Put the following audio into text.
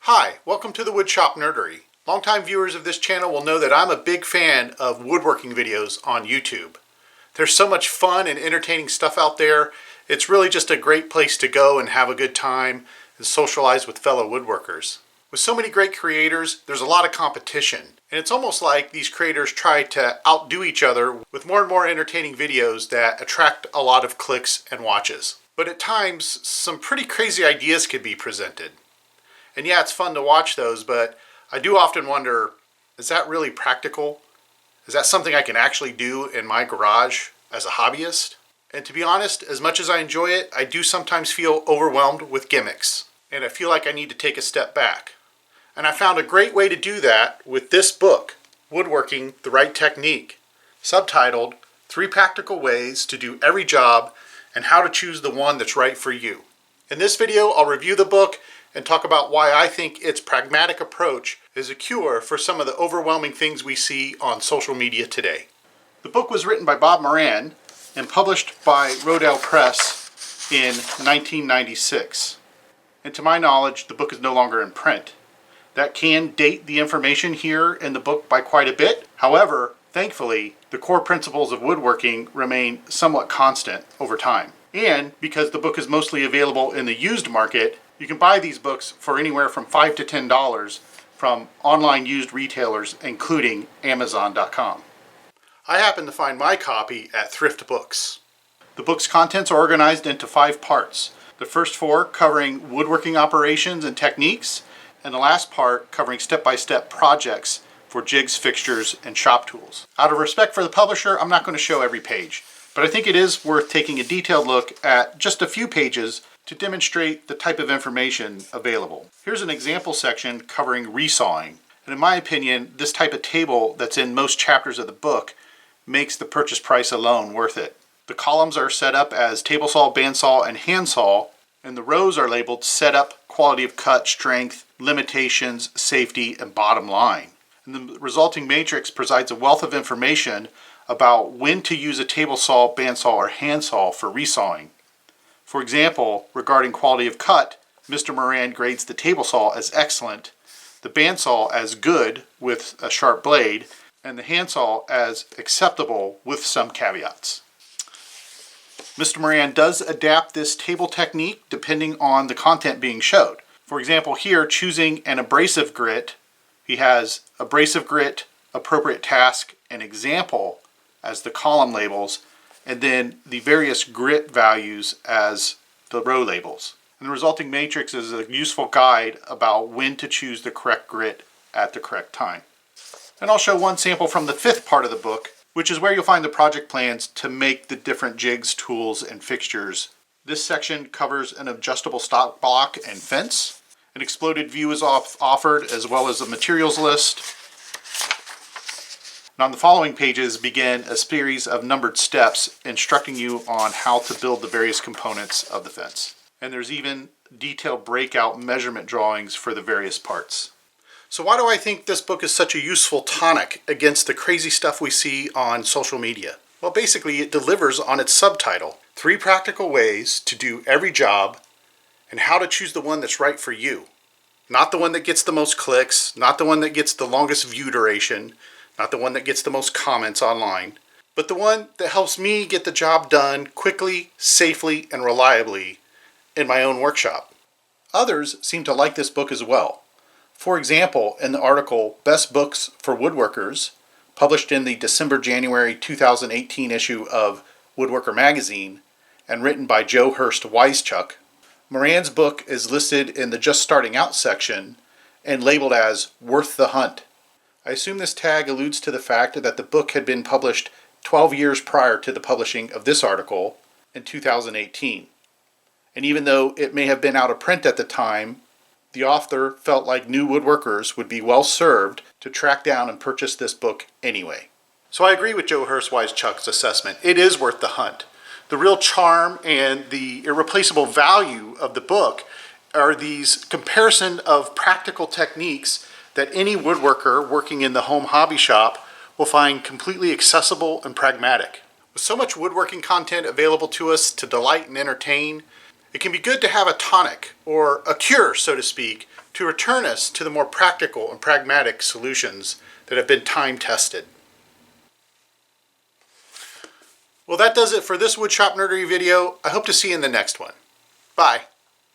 Hi, welcome to the Woodshop Nerdery. Longtime viewers of this channel will know that I'm a big fan of woodworking videos on YouTube. There's so much fun and entertaining stuff out there. It's really just a great place to go and have a good time and socialize with fellow woodworkers. With so many great creators, there's a lot of competition. And it's almost like these creators try to outdo each other with more and more entertaining videos that attract a lot of clicks and watches. But at times, some pretty crazy ideas could be presented. And yeah, it's fun to watch those, but I do often wonder, is that really practical? Is that something I can actually do in my garage as a hobbyist? And to be honest, as much as I enjoy it, I do sometimes feel overwhelmed with gimmicks. And I feel like I need to take a step back. And I found a great way to do that with this book, Woodworking, the Right Technique, subtitled 3 Practical Ways to Do Every Job and How to Choose the One That's Right for You. In this video, I'll review the book and talk about why I think its pragmatic approach is a cure for some of the overwhelming things we see on social media today. The book was written by Bob Moran and published by Rodale Press in 1996. And to my knowledge, the book is no longer in print. That can date the information here in the book by quite a bit. However, thankfully, the core principles of woodworking remain somewhat constant over time. And because the book is mostly available in the used market, you can buy these books for anywhere from $5 to $10 from online used retailers, including Amazon.com. I happened to find my copy at Thrift Books. The book's contents are organized into 5 parts. The first 4 covering woodworking operations and techniques, and the last part covering step-by-step projects for jigs, fixtures, and shop tools. Out of respect for the publisher, I'm not going to show every page, but I think it is worth taking a detailed look at just a few pages to demonstrate the type of information available. Here's an example section covering resawing. And in my opinion, this type of table that's in most chapters of the book makes the purchase price alone worth it. The columns are set up as table saw, bandsaw, and handsaw, and the rows are labeled setup, quality of cut, strength, limitations, safety, and bottom line. And the resulting matrix provides a wealth of information about when to use a table saw, bandsaw, or handsaw for resawing. For example, regarding quality of cut, Mr. Moran grades the table saw as excellent, the bandsaw as good with a sharp blade, and the handsaw as acceptable with some caveats. Mr. Moran does adapt this table technique depending on the content being showed. For example, here, choosing an abrasive grit, he has abrasive grit, appropriate task, and example as the column labels, and then the various grit values as the row labels. And the resulting matrix is a useful guide about when to choose the correct grit at the correct time. And I'll show one sample from the 5th part of the book, which is where you'll find the project plans to make the different jigs, tools, and fixtures. This section covers an adjustable stop block and fence. An exploded view is offered, as well as a materials list. And on the following pages begin a series of numbered steps instructing you on how to build the various components of the fence. And there's even detailed breakout measurement drawings for the various parts. So why do I think this book is such a useful tonic against the crazy stuff we see on social media? Well, basically it delivers on its subtitle, 3 Practical Ways to Do Every Job and How to Choose the One That's Right for You. Not the one that gets the most clicks, not the one that gets the longest view duration, not the one that gets the most comments online, but the one that helps me get the job done quickly, safely, and reliably in my own workshop. Others seem to like this book as well. For example, in the article Best Books for Woodworkers, published in the December-January 2018 issue of Woodworker magazine, and written by Joe Hurst Wisechuck, Moran's book is listed in the Just Starting Out section and labeled as Worth the Hunt. I assume this tag alludes to the fact that the book had been published 12 years prior to the publishing of this article in 2018. And even though it may have been out of print at the time, the author felt like new woodworkers would be well served to track down and purchase this book anyway. So I agree with Joe Hurst Wisechuck's assessment. It is worth the hunt. The real charm and the irreplaceable value of the book are these comparison of practical techniques that any woodworker working in the home hobby shop will find completely accessible and pragmatic. With so much woodworking content available to us to delight and entertain, It can be good to have a tonic, or a cure, so to speak, to return us to the more practical and pragmatic solutions that have been time-tested. Well, that does it for this woodshop nerdery video. I hope to see you in the next one. Bye.